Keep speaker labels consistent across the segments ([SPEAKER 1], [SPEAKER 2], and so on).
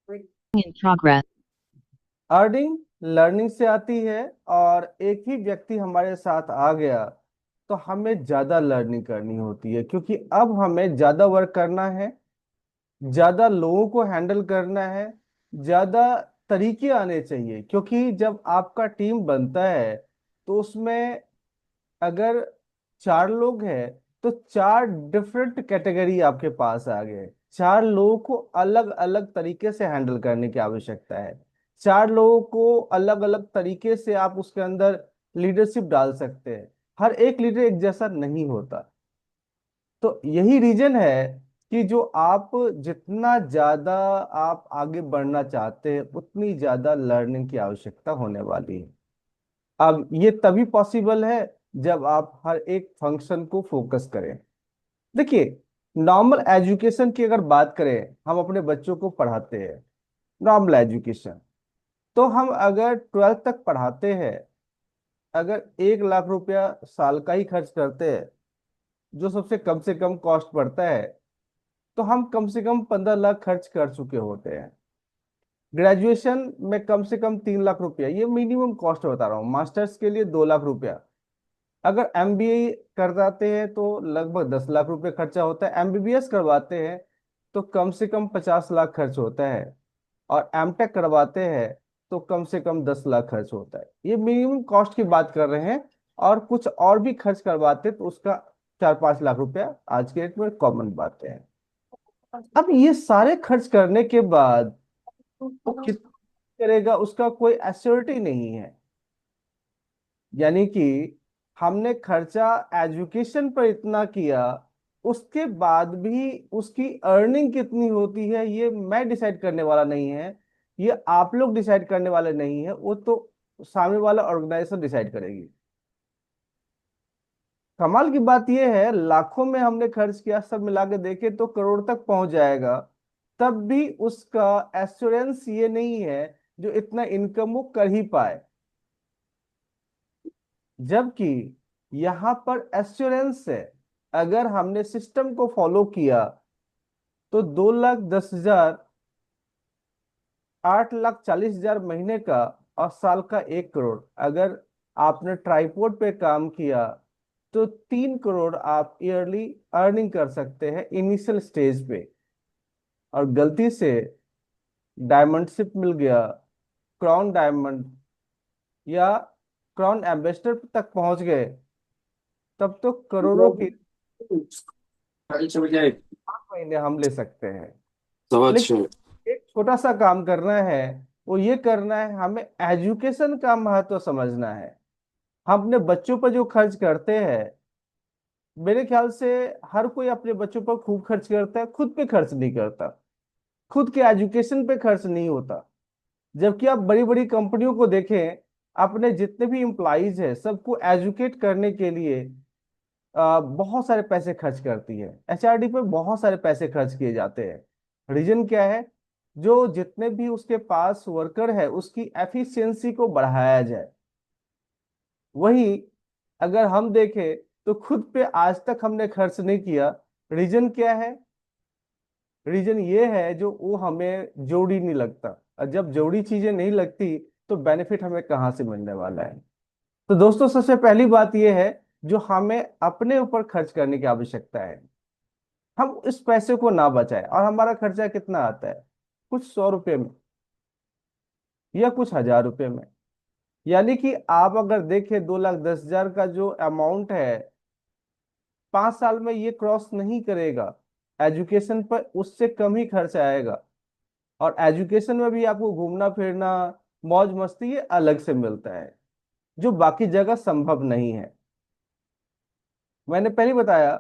[SPEAKER 1] In progress.
[SPEAKER 2] Earning learning से आती है। और एक ही व्यक्ति हमारे साथ आ गया तो हमें ज्यादा लर्निंग करनी होती है, क्योंकि अब हमें ज्यादा वर्क करना है, ज्यादा लोगों को हैंडल करना है, ज्यादा तरीके आने चाहिए। क्योंकि जब आपका टीम बनता है तो उसमें अगर 4 लोग हैं तो 4 डिफरेंट कैटेगरी आपके पास आ गए। 4 लोगों को अलग अलग तरीके से हैंडल करने की आवश्यकता है। 4 लोगों को अलग अलग तरीके से आप उसके अंदर लीडरशिप डाल सकते हैं। हर एक लीडर एक जैसा नहीं होता। तो यही रीजन है कि जो आप जितना ज्यादा आप आगे बढ़ना चाहते हैं उतनी ज्यादा लर्निंग की आवश्यकता होने वाली है। अब ये तभी पॉसिबल है जब आप हर एक फंक्शन को फोकस करें। देखिए, नॉर्मल एजुकेशन की अगर बात करें, हम अपने बच्चों को पढ़ाते हैं नॉर्मल एजुकेशन। तो हम अगर 12th तक पढ़ाते हैं, अगर 1 लाख रुपया साल का ही खर्च करते हैं, जो सबसे कम से कम कॉस्ट पड़ता है, तो हम कम से कम 15 लाख खर्च कर चुके होते हैं। ग्रेजुएशन में कम से कम 3 लाख रुपया, ये मिनिमम कॉस्ट बता रहा हूँ। मास्टर्स के लिए 2 लाख रुपया। अगर एमबीए करवाते हैं तो लगभग 10 लाख रुपए खर्चा होता है। एमबीबीएस करवाते हैं तो कम से कम 50 लाख खर्च होता है। और एमटेक करवाते हैं तो कम से कम 10 लाख खर्च होता है। ये मिनिमम कॉस्ट की बात कर रहे हैं। और कुछ और भी खर्च करवाते तो उसका 4-5 लाख रुपया आज के डेट में कॉमन बात है। अब ये सारे खर्च करने के बाद वो कितना करेगा उसका कोई एश्योरिटी नहीं है। यानी कि हमने खर्चा एजुकेशन पर इतना किया, उसके बाद भी उसकी अर्निंग कितनी होती है ये मैं डिसाइड करने वाला नहीं है। ये आप लोग डिसाइड करने वाले नहीं है, वो तो सामने वाला ऑर्गेनाइजेशन डिसाइड करेगी। कमाल की बात यह है, लाखों में हमने खर्च किया, सब मिला के देखे तो करोड़ तक पहुंच जाएगा। तब भी उसका एश्योरेंस ये नहीं है जो इतना इनकम वो कर ही पाए। जबकि यहाँ पर एश्योरेंस है, अगर हमने सिस्टम को फॉलो किया तो 2 लाख 10 हजार, 8 लाख 40 हजार महीने का, और साल का 1 करोड़। अगर आपने ट्राइपॉड पे काम किया तो 3 करोड़ आप ईयरली अर्निंग कर सकते हैं इनिशियल स्टेज पे। और गलती से डायमंडशिप मिल गया, क्राउन डायमंड या क्राउन एम्बेसडर तक पहुंच गए, तब तो करोड़ों की महीने हम ले सकते हैं। लेकिन एक छोटा सा काम करना है, वो ये करना है हमें एजुकेशन का महत्व समझना है। हम अपने बच्चों पर जो खर्च करते हैं, मेरे ख्याल से हर कोई अपने बच्चों पर खूब खर्च करता है, खुद पे खर्च नहीं करता। खुद के एजुकेशन पे खर्च नहीं होता। जबकि आप बड़ी बड़ी कंपनियों को देखें, अपने जितने भी एम्प्लॉइज हैं सबको एजुकेट करने के लिए बहुत सारे पैसे खर्च करती है। एचआरडी पे बहुत सारे पैसे खर्च किए जाते हैं। रीजन क्या है? जो जितने भी उसके पास वर्कर है उसकी एफिशिएंसी को बढ़ाया जाए। वही अगर हम देखें तो खुद पे आज तक हमने खर्च नहीं किया। रीजन क्या है? रीजन ये है जो वो हमें जोड़ी नहीं लगता। और जब जोड़ी चीजें नहीं लगती तो बेनिफिट हमें कहाँ से मिलने वाला है? तो दोस्तों, सबसे पहली बात यह है जो हमें अपने ऊपर खर्च करने की आवश्यकता है। हम इस पैसे को ना बचाए। और हमारा खर्चा कितना आता है? कुछ 100 रुपए में या कुछ 1000 रुपए में। यानी कि आप अगर देखें 2 लाख 10 हजार का जो अमाउंट है, 5 साल में ये क्रॉस नहीं करेगा। एजुकेशन पर उससे कम ही खर्च आएगा। और एजुकेशन में भी आपको घूमना फिरना, मौज मस्ती ये अलग से मिलता है, जो बाकी जगह संभव नहीं है। मैंने पहले बताया,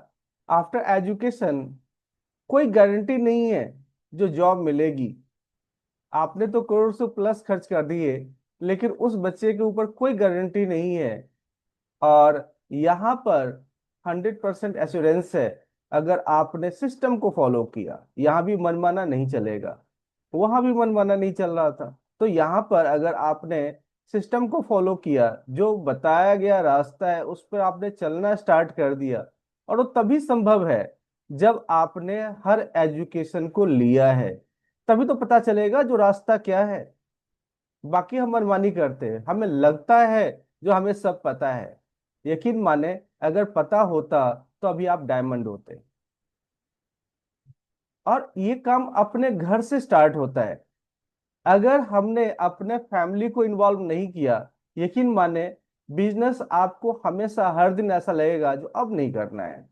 [SPEAKER 2] आफ्टर एजुकेशन कोई गारंटी नहीं है जो जॉब मिलेगी। आपने तो करोड़ से प्लस खर्च कर दिए, लेकिन उस बच्चे के ऊपर कोई गारंटी नहीं है। और यहाँ पर 100% एश्योरेंस है। अगर आपने सिस्टम को फॉलो किया, यहाँ भी मनमाना नहीं चलेगा, वहां भी मनमाना नहीं चल रहा था। तो यहाँ पर अगर आपने सिस्टम को फॉलो किया, जो बताया गया रास्ता है उस पर आपने चलना स्टार्ट कर दिया, और वो तभी संभव है जब आपने हर एजुकेशन को लिया है। तभी तो पता चलेगा जो रास्ता क्या है। बाकी हम मनमानी करते हैं, हमें लगता है जो हमें सब पता है। यकीन माने, अगर पता होता तो अभी आप डायमंड होते। और ये काम अपने घर से स्टार्ट होता है। अगर हमने अपने फैमिली को इन्वॉल्व नहीं किया, यकीन माने, बिजनेस आपको हमेशा हर दिन ऐसा लगेगा जो अब नहीं करना है।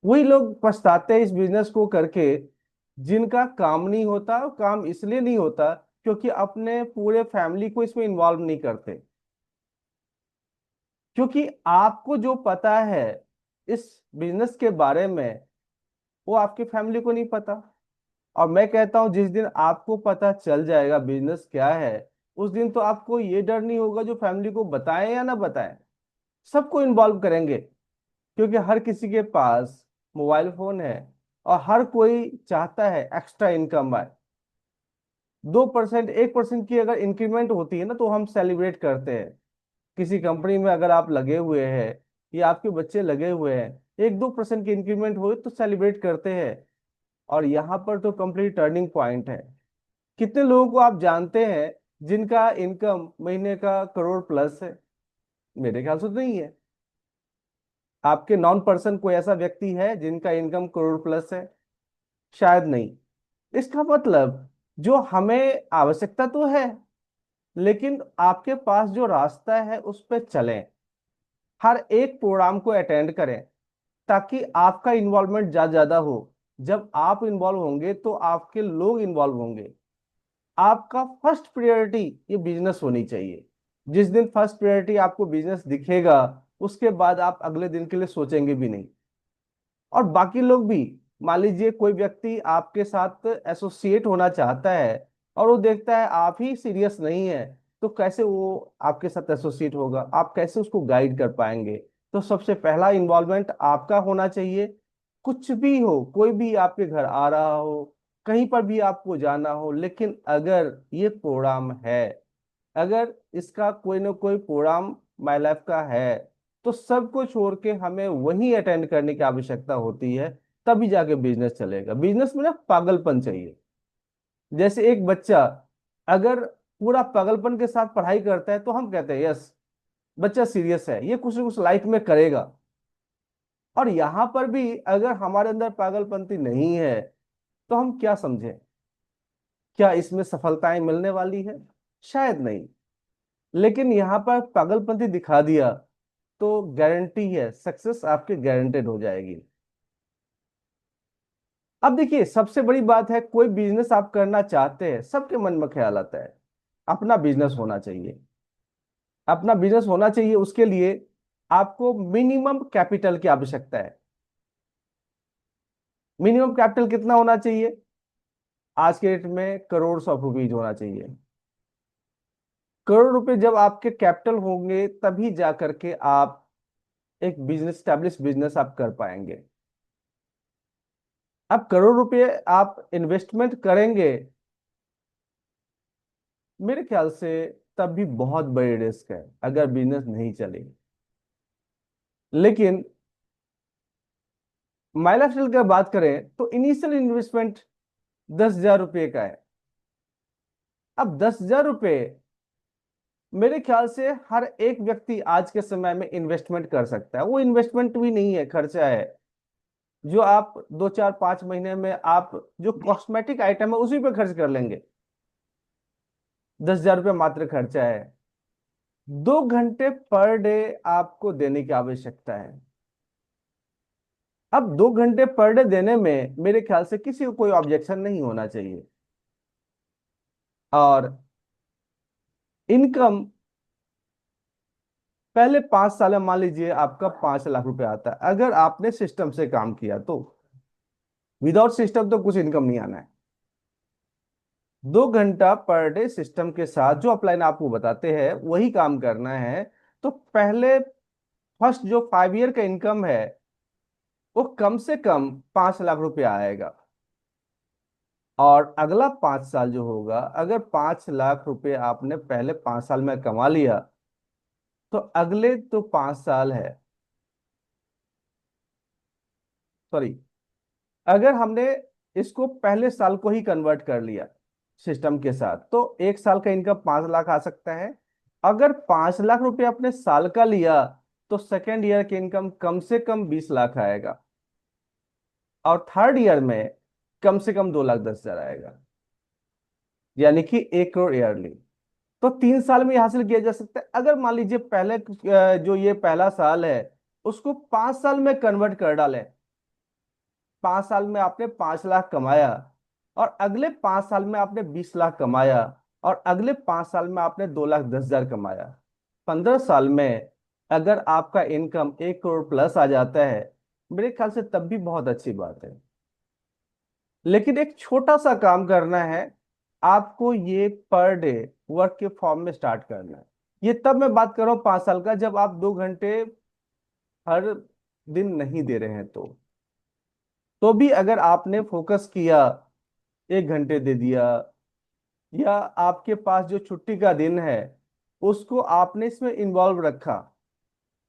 [SPEAKER 2] वही लोग पछताते हैं इस बिजनेस को करके, जिनका काम नहीं होता। और काम इसलिए नहीं होता क्योंकि अपने पूरे फैमिली को इसमें इन्वॉल्व नहीं करते। क्योंकि आपको जो पता है इस बिजनेस के बारे में, वो आपकी फैमिली को नहीं पता। और मैं कहता हूं, जिस दिन आपको पता चल जाएगा बिजनेस क्या है, उस दिन तो आपको ये डर नहीं होगा जो फैमिली को बताएं या ना बताएं, सबको इन्वॉल्व करेंगे। क्योंकि हर किसी के पास मोबाइल फोन है, और हर कोई चाहता है एक्स्ट्रा इनकम आए। 2%, 1% की अगर इंक्रीमेंट होती है ना, तो हम सेलिब्रेट करते हैं। किसी कंपनी में अगर आप लगे हुए हैं या आपके बच्चे लगे हुए हैं, 1-2% की इंक्रीमेंट हो तो सेलिब्रेट करते हैं। और यहाँ पर तो कंप्लीट टर्निंग पॉइंट है। कितने लोगों को आप जानते हैं जिनका इनकम महीने का करोड़ प्लस है? मेरे ख्याल से तो नहीं है। आपके नॉन पर्सन कोई ऐसा व्यक्ति है जिनका इनकम करोड़ प्लस है? शायद नहीं। इसका मतलब, जो हमें आवश्यकता तो है, लेकिन आपके पास जो रास्ता है उस पर चलें। हर एक प्रोग्राम को अटेंड करें, ताकि आपका इन्वॉल्वमेंट ज्यादा हो। जब आप इन्वॉल्व होंगे तो आपके लोग इन्वॉल्व होंगे। आपका फर्स्ट प्रायोरिटी ये बिजनेस होनी चाहिए। जिस दिन फर्स्ट प्रायोरिटी आपको बिजनेस दिखेगा, उसके बाद आप अगले दिन के लिए सोचेंगे भी नहीं। और बाकी लोग भी, मान लीजिए कोई व्यक्ति आपके साथ एसोसिएट होना चाहता है, और वो देखता है आप ही सीरियस नहीं है, तो कैसे वो आपके साथ एसोसिएट होगा? आप कैसे उसको गाइड कर पाएंगे? तो सबसे पहला इन्वॉल्वमेंट आपका होना चाहिए। कुछ भी हो, कोई भी आपके घर आ रहा हो, कहीं पर भी आपको जाना हो, लेकिन अगर ये प्रोग्राम है, अगर इसका कोई ना कोई प्रोग्राम माई लाइफ का है, तो सबको छोड़ के हमें वही अटेंड करने की आवश्यकता होती है। तभी जाके बिजनेस चलेगा। बिजनेस में ना पागलपन चाहिए। जैसे एक बच्चा अगर पूरा पागलपन के साथ पढ़ाई करता है, तो हम कहते हैं यस, बच्चा सीरियस है, ये कुछ ना कुछ लाइफ में करेगा। और यहाँ पर भी अगर हमारे अंदर पागलपंती नहीं है, तो हम क्या समझें? क्या इसमें सफलताएं मिलने वाली है? शायद नहीं। लेकिन यहाँ पर पागलपंती दिखा दिया तो गारंटी है, सक्सेस आपकी गारंटेड हो जाएगी। अब देखिए, सबसे बड़ी बात है, कोई बिजनेस आप करना चाहते हैं, सबके मन में ख्याल आता है अपना बिजनेस होना चाहिए। अपना बिजनेस होना चाहिए, उसके लिए आपको मिनिमम कैपिटल की आवश्यकता है। मिनिमम कैपिटल कितना होना चाहिए? आज के डेट में करोड़ ऑफ रुपीज होना चाहिए। करोड़ रुपए जब आपके कैपिटल होंगे, तभी जा करके आप एक बिजनेस, स्टैब्लिश बिजनेस आप कर पाएंगे। अब करोड़ रुपए आप इन्वेस्टमेंट करेंगे, मेरे ख्याल से तब भी बहुत बड़ी रिस्क है अगर बिजनेस नहीं चले। लेकिन माइला स्टील की बात करें तो इनिशियल इन्वेस्टमेंट 10,000 रुपये का है। अब 10,000 रुपये, मेरे ख्याल से हर एक व्यक्ति आज के समय में इन्वेस्टमेंट कर सकता है। वो इन्वेस्टमेंट भी नहीं है, खर्चा है, जो आप 2-4-5 महीने में आप जो कॉस्मेटिक आइटम है उसी पे खर्च कर लेंगे। 10,000 रुपये मात्र खर्चा है। 2 घंटे पर डे आपको देने की आवश्यकता है। अब 2 घंटे पर डे देने में मेरे ख्याल से किसी को कोई ऑब्जेक्शन नहीं होना चाहिए। और इनकम पहले 5 साल में, मान लीजिए आपका 5 लाख रुपए आता है, अगर आपने सिस्टम से काम किया तो। विदाउट सिस्टम तो कुछ इनकम नहीं आना है। 2 घंटा पर डे सिस्टम के साथ जो अपलाइन आपको बताते हैं वही काम करना है। तो पहले फर्स्ट जो 5 ईयर का इनकम है, वो कम से कम 5 लाख रुपया आएगा। और अगला 5 साल जो होगा, अगर 5 लाख रुपए आपने पहले 5 साल में कमा लिया, तो अगले तो 5 साल है। सॉरी, अगर हमने इसको पहले साल को ही कन्वर्ट कर लिया सिस्टम के साथ, तो एक साल का इनकम 5 लाख आ सकता है। अगर 5 लाख रुपए अपने साल का लिया तो सेकेंड ईयर की इनकम कम से कम 20 लाख आएगा, और थर्ड ईयर में कम से कम 2,10,000 आएगा, यानी कि 1 करोड़ ईयरली। तो 3 साल में ये हासिल किया जा सकता है। अगर मान लीजिए पहले जो ये पहला साल है उसको 5 साल में कन्वर्ट कर डालें, 5 साल में आपने 5 लाख कमाया, और अगले 5 साल में आपने 20 लाख कमाया, और अगले 5 साल में आपने 2,10,000 कमाया, 15 साल में अगर आपका इनकम 1 करोड़ प्लस आ जाता है, मेरे ख्याल से तब भी बहुत अच्छी बात है। लेकिन एक छोटा सा काम करना है, आपको ये पर डे वर्क के फॉर्म में स्टार्ट करना है। ये तब मैं बात कर रहा हूँ 5 साल का, जब आप 2 घंटे हर दिन नहीं दे रहे हैं। तो भी अगर आपने फोकस किया, 1 घंटे दे दिया, या आपके पास जो छुट्टी का दिन है उसको आपने इसमें इन्वॉल्व रखा।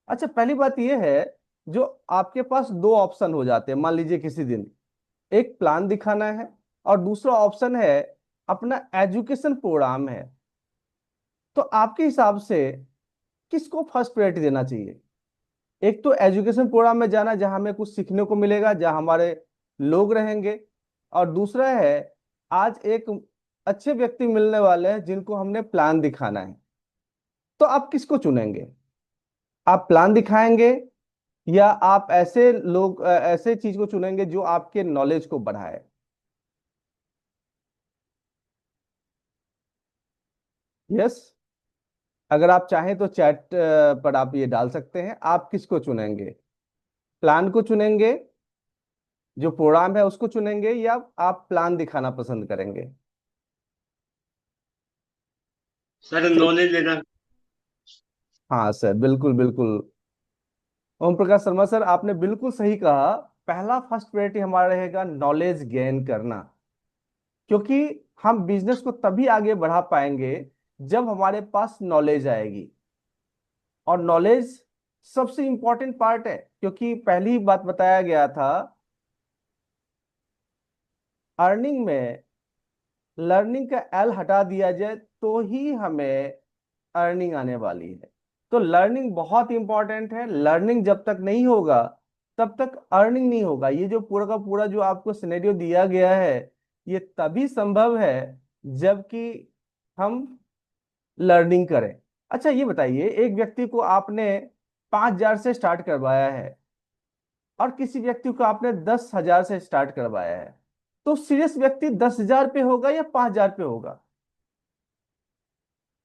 [SPEAKER 2] अच्छा, पहली बात यह है, जो आपके पास दो ऑप्शन हो जाते हैं मान लीजिए किसी दिन, एक प्लान दिखाना है और दूसरा ऑप्शन है अपना एजुकेशन प्रोग्राम है। तो आपके हिसाब से किसको फर्स्ट प्रायोरिटी देना चाहिए? एक तो एजुकेशन प्रोग्राम में जाना जहां हमें कुछ सीखने को मिलेगा, जहां हमारे लोग रहेंगे, और दूसरा है आज एक अच्छे व्यक्ति मिलने वाले हैं जिनको हमने प्लान दिखाना है। तो आप किसको चुनेंगे? आप प्लान दिखाएंगे, या आप ऐसे लोग ऐसे चीज को चुनेंगे जो आपके नॉलेज को बढ़ाए? यस, अगर आप चाहें तो चैट पर आप ये डाल सकते हैं, आप किसको चुनेंगे? प्लान को चुनेंगे, जो प्रोग्राम है उसको चुनेंगे, या आप प्लान दिखाना पसंद करेंगे?
[SPEAKER 1] सर
[SPEAKER 2] ठीक।
[SPEAKER 1] नॉलेज लेना।
[SPEAKER 2] हाँ सर, बिल्कुल बिल्कुल। ओम प्रकाश शर्मा सर, आपने बिल्कुल सही कहा। पहला फर्स्ट प्रायोरिटी हमारा रहेगा नॉलेज गेन करना, क्योंकि हम बिजनेस को तभी आगे बढ़ा पाएंगे जब हमारे पास नॉलेज आएगी। और नॉलेज सबसे इंपॉर्टेंट पार्ट है, क्योंकि पहली ही बात बताया गया था, अर्निंग में लर्निंग का एल हटा दिया जाए तो ही हमें अर्निंग आने वाली है। तो लर्निंग बहुत इंपॉर्टेंट है। लर्निंग जब तक नहीं होगा तब तक अर्निंग नहीं होगा। ये जो पूरा का पूरा जो आपको सिनेरियो दिया गया है, ये तभी संभव है जबकि हम लर्निंग करें। अच्छा, ये बताइए, एक व्यक्ति को आपने 5,000 से स्टार्ट करवाया है और किसी व्यक्ति को आपने 10,000 से स्टार्ट करवाया है, तो सीरियस व्यक्ति 10,000 पे होगा या 5,000 पे होगा?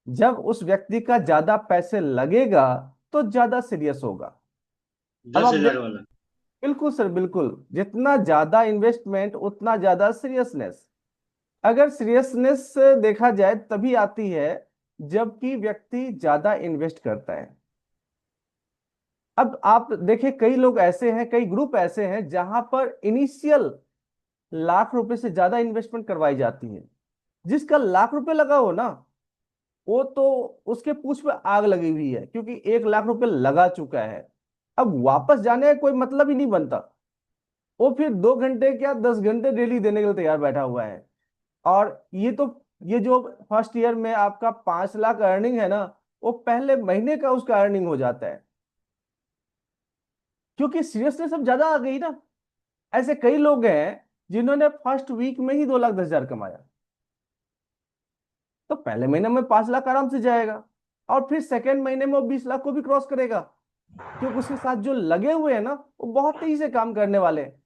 [SPEAKER 2] जब उस व्यक्ति का ज्यादा पैसे लगेगा तो ज्यादा सीरियस होगा। अब
[SPEAKER 1] दस
[SPEAKER 2] आप
[SPEAKER 1] हजार
[SPEAKER 2] देख,
[SPEAKER 1] वाला।
[SPEAKER 2] बिल्कुल सर बिल्कुल, जितना ज्यादा इन्वेस्टमेंट उतना ज्यादा सीरियसनेस। अगर सीरियसनेस देखा जाए तभी आती है जबकि व्यक्ति ज्यादा इन्वेस्ट करता है। अब आप देखिए, कई लोग ऐसे हैं, कई ग्रुप ऐसे हैं जहां पर इनिशियल लाख रुपए से ज्यादा इन्वेस्टमेंट करवाई जाती है। जिसका लाख रुपए लगा हो ना, वो तो उसके पूंछ पे आग लगी हुई है, क्योंकि 1 लाख रुपए लगा चुका है। अब वापस जाने का कोई मतलब ही नहीं बनता। वो फिर 2 घंटे क्या 10 घंटे डेली देने के लिए तैयार बैठा हुआ है। और ये जो फर्स्ट ईयर में आपका 5 लाख अर्निंग है ना, वो पहले महीने का उसका अर्निंग हो जाता है, क्योंकि सीरियसनेस अब ज्यादा आ गई ना। ऐसे कई लोग हैं जिन्होंने फर्स्ट वीक में ही 2,10,000 कमाया, तो पहले महीने में 5 लाख आराम से जाएगा, और फिर सेकेंड महीने में वो 20 लाख को भी क्रॉस करेगा, क्योंकि उसके साथ जो लगे हुए हैं ना वो बहुत तेजी से काम करने वाले हैं।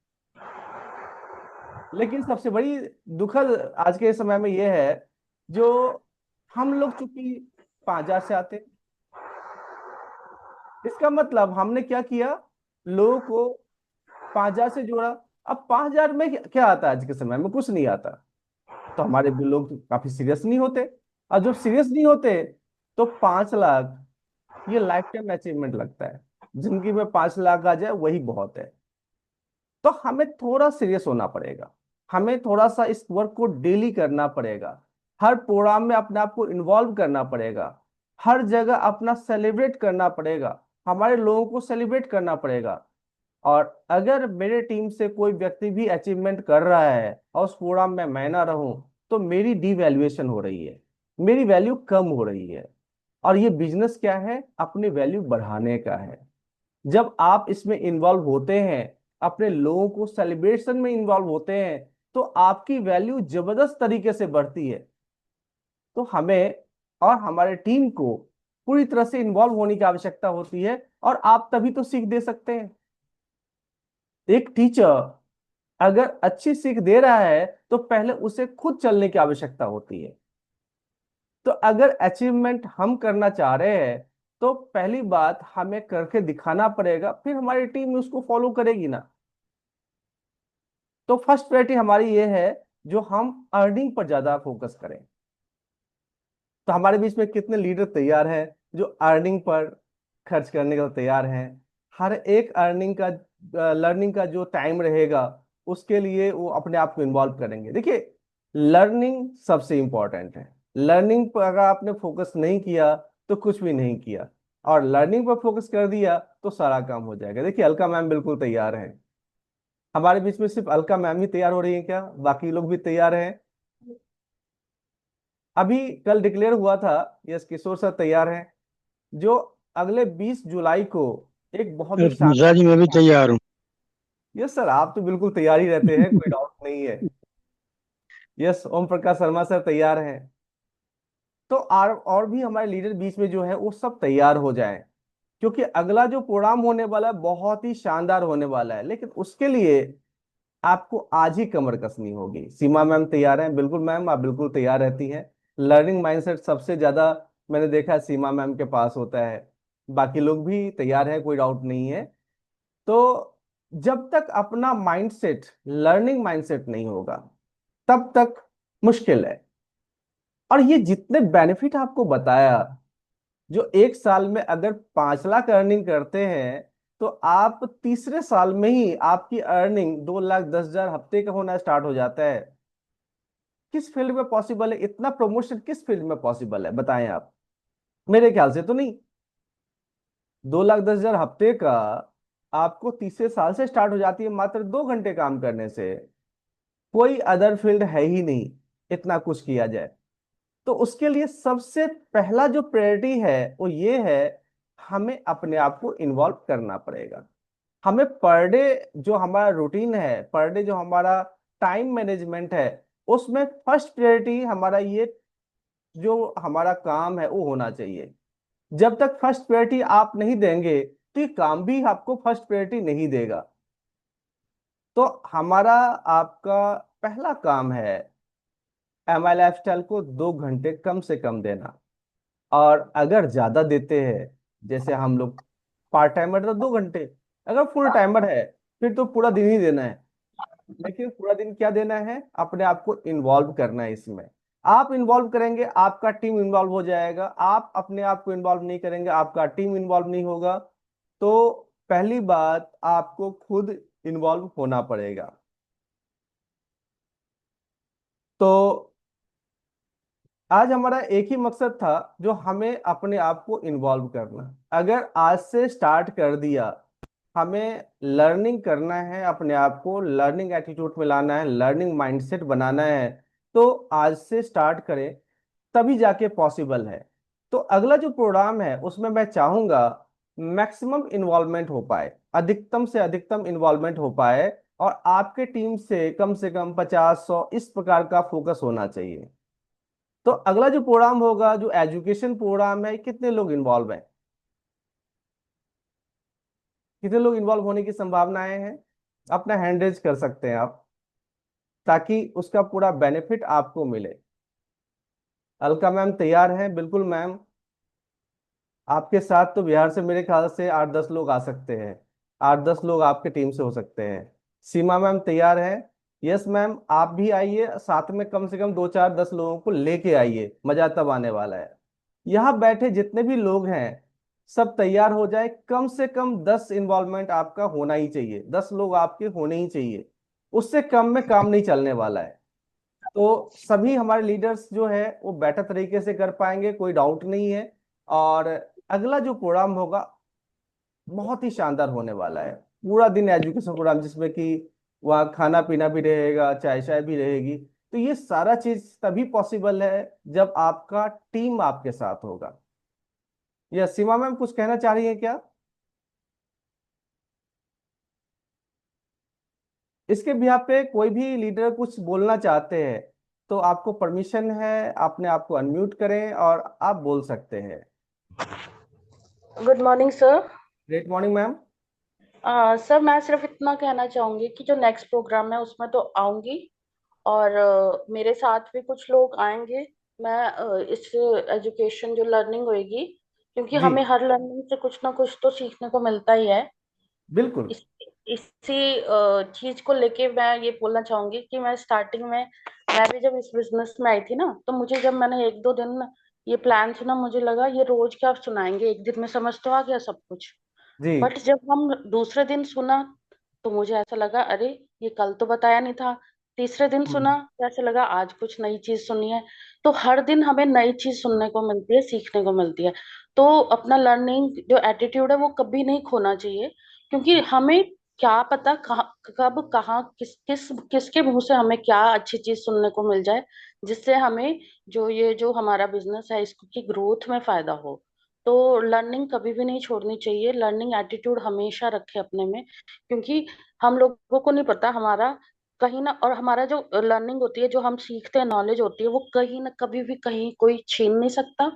[SPEAKER 2] लेकिन सबसे बड़ी दुखद आज के समय में यह है, जो हम लोग चूंकि 5,000 से आते हैं, इसका मतलब हमने क्या किया, लोगों को 5,000 से जोड़ा। अब 5,000 में क्या आता है? आज के समय में कुछ नहीं आता। तो हमारे भी लोग काफी सीरियस नहीं होते, और जब सीरियस नहीं होते तो 5 लाख ये लाइफ टाइम अचीवमेंट लगता है। जिंदगी में 5 लाख आ जाए वही बहुत है। तो हमें थोड़ा सीरियस होना पड़ेगा, हमें थोड़ा सा इस वर्क को डेली करना पड़ेगा, हर प्रोग्राम में अपने आप को इन्वॉल्व करना पड़ेगा, हर जगह अपना सेलिब्रेट करना पड़ेगा, हमारे लोगों को सेलिब्रेट करना पड़ेगा। और अगर मेरे टीम से कोई व्यक्ति भी अचीवमेंट कर रहा है और उस प्रोग्राम में मैं ना रहूं, तो मेरी डीवैल्यूएशन हो रही है, मेरी वैल्यू कम हो रही है। और ये बिजनेस क्या है? अपनी वैल्यू बढ़ाने का है। जब आप इसमें इन्वॉल्व होते हैं, अपने लोगों को सेलिब्रेशन में इन्वॉल्व होते हैं, तो आपकी वैल्यू जबरदस्त तरीके से बढ़ती है। तो हमें और हमारे टीम को पूरी तरह से इन्वॉल्व होने की आवश्यकता होती है, और आप तभी तो सीख दे सकते हैं। एक टीचर अगर अच्छी सीख दे रहा है, तो पहले उसे खुद चलने की आवश्यकता होती है। तो अगर अचीवमेंट हम करना चाह रहे हैं, तो पहली बात हमें करके दिखाना पड़ेगा, फिर हमारी टीम उसको फॉलो करेगी ना। तो फर्स्ट प्रायोरिटी हमारी ये है, जो हम अर्निंग पर ज्यादा फोकस करें। तो हमारे बीच में कितने लीडर तैयार हैं जो अर्निंग पर खर्च करने को तैयार हैं? हर एक अर्निंग का लर्निंग का जो टाइम रहेगा, उसके लिए वो अपने आप को इन्वॉल्व करेंगे। देखिए, लर्निंग सबसे इंपॉर्टेंट है। लर्निंग पर अगर आपने फोकस नहीं किया, तो कुछ भी नहीं किया। और लर्निंग पर फोकस कर दिया, तो सारा काम हो जाएगा। देखिए, अलका मैम बिल्कुल तैयार है। हमारे बीच में सिर्फ अलका मैम ही तैयार हो रही है क्या? बाकी लोग भी तैयार हैं? अभी कल डिक्लेयर हुआ था, यस, किशोर सर तैयार हैं, जो अगले 20 जुलाई को एक बहुत ही
[SPEAKER 1] मिश्रा
[SPEAKER 2] शानदार।
[SPEAKER 1] जी मैं भी तैयार हूँ।
[SPEAKER 2] यस सर, आप तो बिल्कुल तैयार ही रहते हैं, कोई डाउट नहीं है। यस, ओम प्रकाश शर्मा सर तैयार हैं। तो और भी हमारे लीडर बीच में जो है, वो सब तैयार हो जाएं, क्योंकि अगला जो प्रोग्राम होने वाला है बहुत ही शानदार होने वाला है। लेकिन उसके लिए आपको आज ही कमर कसनी होगी। सीमा मैम तैयार हैं? बिल्कुल मैम, आप बिल्कुल तैयार रहती हैं। लर्निंग माइंडसेट सबसे ज्यादा मैंने देखा है सीमा मैम के पास होता है। बाकी लोग भी तैयार हैं, कोई डाउट नहीं है। तो जब तक अपना माइंडसेट लर्निंग माइंडसेट नहीं होगा, तब तक मुश्किल है। और ये जितने बेनिफिट आपको बताया, जो एक साल में अगर 5 लाख अर्निंग करते हैं, तो आप तीसरे साल में ही आपकी अर्निंग 2,10,000 हफ्ते का होना स्टार्ट हो जाता है। किस फील्ड में पॉसिबल है इतना प्रमोशन? किस फील्ड में पॉसिबल है बताएं आप? मेरे ख्याल से तो नहीं। 2,10,000 हफ्ते का आपको तीसरे साल से स्टार्ट हो जाती है, मात्र 2 घंटे काम करने से। कोई अदर फील्ड है ही नहीं इतना कुछ किया जाए। तो उसके लिए सबसे पहला जो प्रायोरिटी है, वो ये है, हमें अपने आप को इन्वॉल्व करना पड़ेगा। हमें पर डे जो हमारा रूटीन है, पर डे जो हमारा टाइम मैनेजमेंट है, उसमें फर्स्ट प्रायोरिटी हमारा ये जो हमारा काम है वो होना चाहिए। जब तक फर्स्ट प्रायोरिटी आप नहीं देंगे, तो ये काम भी आपको फर्स्ट प्रायोरिटी नहीं देगा। तो हमारा आपका पहला काम है एमआई लाइफस्टाइल को 2 घंटे कम से कम देना। और अगर ज्यादा देते हैं, जैसे हम लोग पार्ट टाइमर, तो 2 घंटे। अगर फुल टाइमर है, फिर तो पूरा दिन ही देना है। लेकिन पूरा दिन क्या देना है? अपने आप को इन्वॉल्व करना है इसमें। आप इन्वॉल्व करेंगे, आपका टीम इन्वॉल्व हो जाएगा। आप अपने आप को इन्वॉल्व नहीं करेंगे, आपका टीम इन्वॉल्व नहीं होगा। तो पहली बात, आपको खुद इन्वॉल्व होना पड़ेगा। तो आज हमारा एक ही मकसद था, जो हमें अपने आप को इन्वॉल्व करना। अगर आज से स्टार्ट कर दिया, हमें लर्निंग करना है, अपने आप को लर्निंग एटीट्यूड में लाना है, लर्निंग माइंडसेट बनाना है, तो आज से स्टार्ट करें, तभी जाके पॉसिबल है। तो अगला जो प्रोग्राम है, उसमें मैं चाहूंगा मैक्सिमम इन्वॉल्वमेंट हो पाए, अधिकतम से अधिकतम इन्वॉल्वमेंट हो पाए। और आपके टीम से कम 50, 100 इस प्रकार का फोकस होना चाहिए। तो अगला जो प्रोग्राम होगा, जो एजुकेशन प्रोग्राम है, कितने लोग इन्वॉल्व हैं? कितने लोग इन्वॉल्व होने की संभावनाएं हैं? अपना हैंड रेज कर सकते हैं आप, ताकि उसका पूरा बेनिफिट आपको मिले। अलका मैम तैयार हैं? बिल्कुल मैम। आपके साथ तो बिहार से मेरे ख्याल से 8-10 लोग आ सकते हैं। 8-10 लोग आपके टीम से हो सकते हैं। सीमा मैम तैयार हैं? यस मैम, आप भी आइए साथ में, कम से कम 2, 4, 10 लोगों को लेके आइए, मजा तब आने वाला है। यहाँ बैठे जितने भी लोग हैं, सब तैयार हो जाए। कम से कम 10 इन्वॉल्वमेंट आपका होना ही चाहिए, 10 लोग आपके होने ही चाहिए। उससे कम में काम नहीं चलने वाला है। तो सभी हमारे लीडर्स जो है, वो बेटर तरीके से कर पाएंगे, कोई डाउट नहीं है। और अगला जो प्रोग्राम होगा, बहुत ही शानदार होने वाला है। पूरा दिन एजुकेशन प्रोग्राम, जिसमें कि वहाँ खाना पीना भी रहेगा, चाय चाय भी रहेगी। तो ये सारा चीज तभी पॉसिबल है जब आपका टीम आपके साथ होगा। या सीमा मैम कुछ कहना चाह रही है क्या? इसके बिहाफ पे कोई भी लीडर कुछ बोलना चाहते हैं तो आपको परमिशन है, अपने आप को अनम्यूट करें और आप बोल सकते हैं।
[SPEAKER 1] Good morning sir.
[SPEAKER 2] Great morning ma'am.
[SPEAKER 1] Sir मैं सिर्फ इतना कहना चाहूंगी कि जो नेक्स्ट प्रोग्राम है उसमें तो आऊंगी, और मेरे साथ भी कुछ लोग आएंगे। मैं इस एजुकेशन जो लर्निंग होएगी, क्योंकि
[SPEAKER 2] जी
[SPEAKER 1] हमें हर लर्निंग से कुछ ना कुछ तो सीखने को मिलता ही है।
[SPEAKER 2] बिल्कुल।
[SPEAKER 1] इस इसी चीज को लेके मैं ये बोलना चाहूंगी कि मैं स्टार्टिंग में, मैं भी जब इस बिजनेस में आई थी ना, तो मुझे जब मैंने एक दो दिन ये प्लान सुना, मुझे लगा ये रोज क्या सुनाएंगे, एक दिन में समझ तो आ गया सब कुछ।
[SPEAKER 2] जी।
[SPEAKER 1] बट जब हम दूसरे दिन सुना तो मुझे ऐसा लगा, अरे ये कल तो बताया नहीं था। तीसरे दिन
[SPEAKER 2] हम्म।
[SPEAKER 1] सुना तो ऐसा लगा आज कुछ नई चीज सुनी है। तो हर दिन हमें नई चीज सुनने को मिलती है, सीखने को मिलती है। तो अपना लर्निंग जो एटीट्यूड है वो कभी नहीं खोना चाहिए, क्योंकि हमें क्या पता कब कहाँ किसके मुंह से हमें क्या अच्छी चीज सुनने को मिल जाए, जिससे हमें जो हमारा बिजनेस है इसकी ग्रोथ में फायदा हो। तो लर्निंग कभी भी नहीं छोड़नी चाहिए, लर्निंग एटीट्यूड हमेशा रखे अपने में, क्योंकि हम लोगों को नहीं पता हमारा कहीं ना, और हमारा जो लर्निंग होती है, जो हम सीखते हैं, नॉलेज होती है, वो कहीं ना कभी भी कहीं कोई छीन नहीं सकता।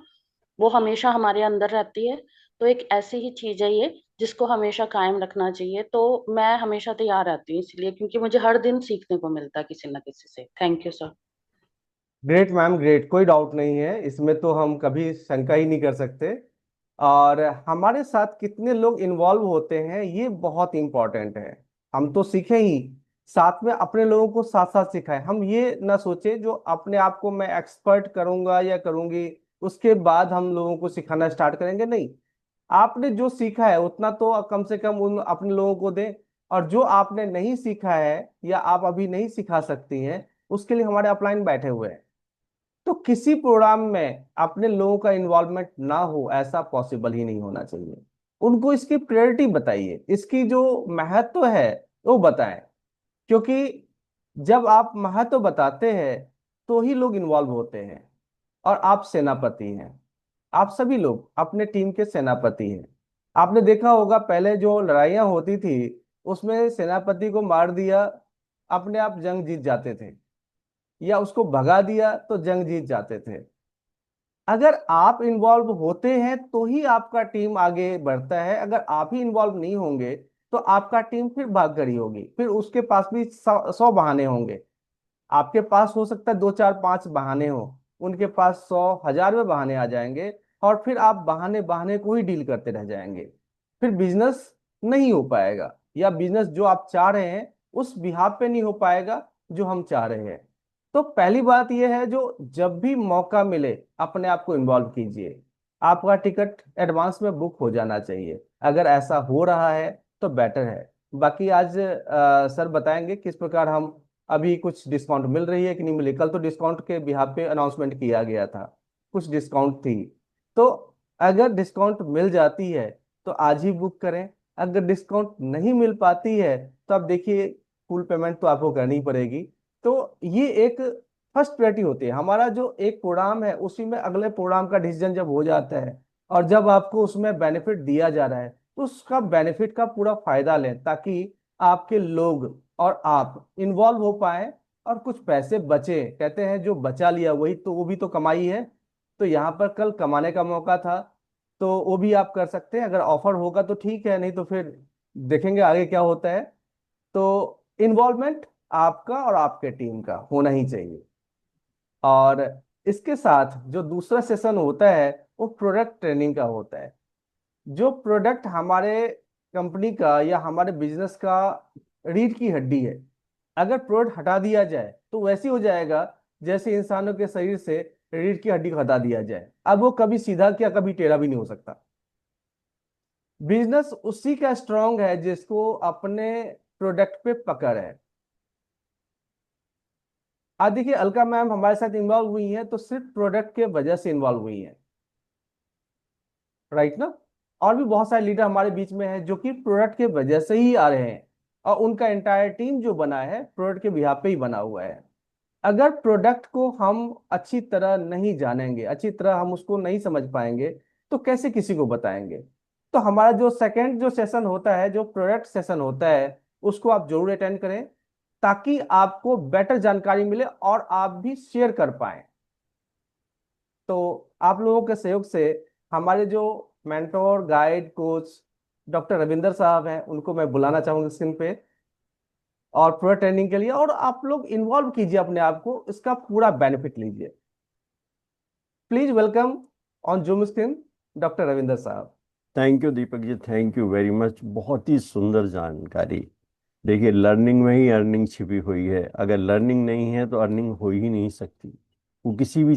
[SPEAKER 1] वो हमेशा हमारे अंदर रहती है। तो एक ऐसी ही चीज है ये, जिसको हमेशा कायम रखना चाहिए। तो मैं हमेशा तैयार रहती हूँ इसलिए, क्योंकि मुझे हर दिन सीखने को मिलता है किसी ना किसी से। Thank you sir.
[SPEAKER 2] Great ma'am great, कोई डाउट नहीं है इसमें, तो हम कभी शंका ही नहीं कर सकते। और हमारे साथ कितने लोग इन्वॉल्व होते हैं ये बहुत इंपॉर्टेंट है। हम तो सीखे ही, साथ में अपने लोगों को साथ साथ सिखाएं। हम ये ना सोचे जो अपने आप को मैं एक्सपर्ट करूंगा या करूंगी, उसके बाद हम लोगों को सिखाना स्टार्ट करेंगे, नहीं। आपने जो सीखा है उतना तो कम से कम उन अपने लोगों को दें। और जो आपने नहीं सीखा है या आप अभी नहीं सिखा सकती हैं, उसके लिए हमारे अपलाइन बैठे हुए हैं। तो किसी प्रोग्राम में अपने लोगों का इन्वॉल्वमेंट ना हो, ऐसा पॉसिबल ही नहीं होना चाहिए। उनको इसकी प्रायोरिटी बताइए, इसकी जो महत्व है वो बताएं। क्योंकि जब आप महत्व बताते हैं तो ही लोग इन्वॉल्व होते हैं। और आप सेनापति हैं, आप सभी लोग अपने टीम के सेनापति हैं। आपने देखा होगा पहले जो लड़ाइयाँ होती थी, उसमें सेनापति को मार दिया, अपने आप जंग जीत जाते थे, या उसको भगा दिया तो जंग जीत जाते थे। अगर आप इन्वॉल्व होते हैं तो ही आपका टीम आगे बढ़ता है। अगर आप ही इन्वॉल्व नहीं होंगे तो आपका टीम फिर भाग खड़ी होगी, फिर उसके पास भी 100 बहाने होंगे। आपके पास हो सकता है दो चार पांच बहाने हो, उनके पास 100 1000 में बहाने आ जाएंगे। और फिर आप बहाने बहाने को ही डील करते रह जाएंगे। फिर बिजनेस नहीं हो पाएगा, या बिजनेस जो आप चाह रहे हैं उस बिहाफ पे नहीं हो पाएगा जो हम चाह रहे हैं। तो पहली बात यह है, जो जब भी मौका मिले अपने आप को इन्वॉल्व कीजिए। आपका टिकट एडवांस में बुक हो जाना चाहिए। अगर ऐसा हो रहा है तो बेटर है। बाकी आज सर बताएंगे किस प्रकार हम, अभी कुछ डिस्काउंट मिल रही है कि नहीं मिली। कल तो डिस्काउंट के बिहाफ पे अनाउंसमेंट किया गया था, कुछ डिस्काउंट थी। तो अगर डिस्काउंट मिल जाती है तो आज ही बुक करें। अगर डिस्काउंट नहीं मिल पाती है तो आप देखिए, फुल पेमेंट तो आपको करनी पड़ेगी। तो ये एक फर्स्ट प्रायोरिटी होती है। हमारा जो एक प्रोग्राम है उसी में अगले प्रोग्राम का डिसीजन जब हो जाता है, और जब आपको उसमें बेनिफिट दिया जा रहा है, तो उसका बेनिफिट का पूरा फायदा लें, ताकि आपके लोग और आप इन्वॉल्व हो पाए और कुछ पैसे बचे। कहते हैं जो बचा लिया वही तो, वो भी तो कमाई है। तो यहाँ पर कल कमाने का मौका था, तो वो भी आप कर सकते हैं। अगर ऑफर होगा तो ठीक है, नहीं तो फिर देखेंगे आगे क्या होता है। तो इन्वॉल्वमेंट आपका और आपके टीम का होना ही चाहिए। और इसके साथ जो दूसरा सेशन होता है वो प्रोडक्ट ट्रेनिंग का होता है। जो प्रोडक्ट हमारे कंपनी का या हमारे बिजनेस का रीढ़ की हड्डी है, अगर प्रोडक्ट हटा दिया जाए तो वैसे ही हो जाएगा जैसे इंसानों के शरीर से रीढ़ की हड्डी को हटा दिया जाए। अब वो कभी सीधा क्या कभी टेढ़ा भी नहीं हो सकता। बिजनेस उसी का स्ट्रांग है जिसको अपने प्रोडक्ट पे पकड़ है। आज देखिए अलका मैम हमारे साथ इन्वॉल्व हुई हैं तो सिर्फ प्रोडक्ट के वजह से इन्वॉल्व हुई हैं, राइट ना। और भी बहुत सारे लीडर हमारे बीच में हैं जो कि प्रोडक्ट के वजह से ही आ रहे हैं, और उनका एंटायर टीम जो बना है प्रोडक्ट के बिहाफ पे ही बना हुआ है। अगर प्रोडक्ट को हम अच्छी तरह नहीं जानेंगे, अच्छी तरह हम उसको नहीं समझ पाएंगे, तो कैसे किसी को बताएंगे। तो हमारा जो सेकंड जो सेशन होता है, जो प्रोडक्ट सेशन होता है, उसको आप जरूर अटेंड करें, ताकि आपको बेटर जानकारी मिले और आप भी शेयर कर पाएं। तो आप लोगों के सहयोग से हमारे जो mentor guide coach doctor Ravinder साहब हैं, उनको मैं बुलाना चाहूंगा स्क्रीन पे, और पूरा ट्रेनिंग के लिए, और आप लोग इन्वॉल्व कीजिए अपने आप को, इसका पूरा बेनिफिट लीजिए। Please welcome on Zoom screen doctor Ravinder साहब।
[SPEAKER 3] Thank you Deepak ji, thank you very much. बहुत ही सुंदर जानकारी। देखिए, लर्निंग में ही अर्निंग छिपी हुई है। अगर लर्निंग नहीं है तो अर्निंग हो ही नहीं सकती। वो किसी भी